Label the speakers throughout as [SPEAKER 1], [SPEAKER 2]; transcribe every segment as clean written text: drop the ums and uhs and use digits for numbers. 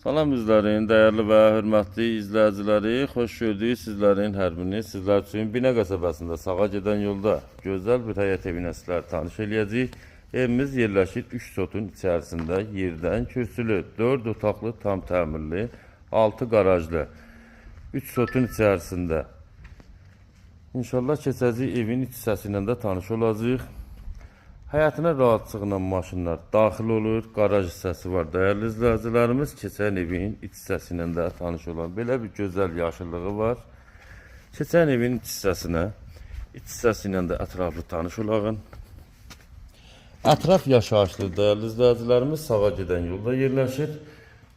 [SPEAKER 1] Salam bizlərin, dəyərli və hörmətli izləyiciləri, xoş gördük sizlərin hər birini. Sizlər üçün Binə qəsəbəsində sağa gedən yolda gözəl bir həyət evinə sizlər tanış eləyəcəyik. Evimiz yerləşir 3 sotun içərisində, yerdən kürsülü, 4 otaqlı, tam təmirli, 6 qarajlı, 3 sotun içərisində. İnşallah keçəcək evin iç hissəsi ilə də tanış olacağıq. Həyatına rahatçılıqla maşınlar daxil olur, qaraj hissəsi var. Dəyərli izləyicilərimiz, keçən evin iç hissəsi ilə də tanış olan belə bir gözəl yaşıllığı var. Keçən evin iç hissəsi ilə də ətraflı tanış olağın. Ətraf yaşayışlı dəyərli izləyicilərimiz, sağa gedən yolda yerləşir.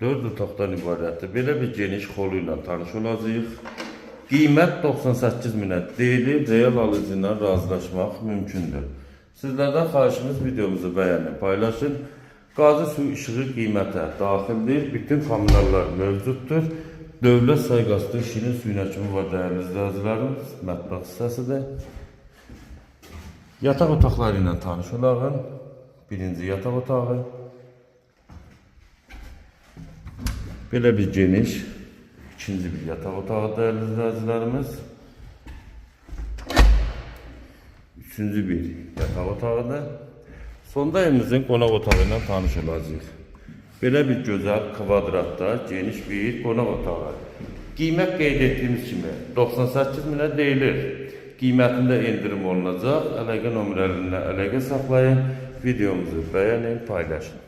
[SPEAKER 1] 4 otaqdan ibarətdir. Belə bir geniş xolu ilə tanış olacağıq. Qiymət 98 minə deyilir, real alıcı ilə razılaşmaq mümkündür. Sizlərdən xahişimiz videomuzu bəyənin, paylaşın. Qazı su işığı qiymətə daxildir. Bütün kommunallar mövcuddur. Dövlət sayğaclı şirin suyuna kimi var dəyərli izləyicilərimiz. Mətbəx hissəsidir. Yataq otaqları ilə tanış olağın. Birinci yataq otağı. Belə bir geniş. İkinci bir yataq otağı dəyərli izləyicilərimiz. Üçüncü bir yataq otağıdır. Sonda evimizin qonaq otağı ilə tanış olacağıq. Belə bir gözəl kvadratda geniş bir qonaq otağı. Qiymət qeyd etdiyimiz kimi 98 minə deyilir. Qiymətində endirim olunacaq. Əlaqə nömrələrinə əlaqə saxlayın. Videomuzu bəyənin, paylaşın.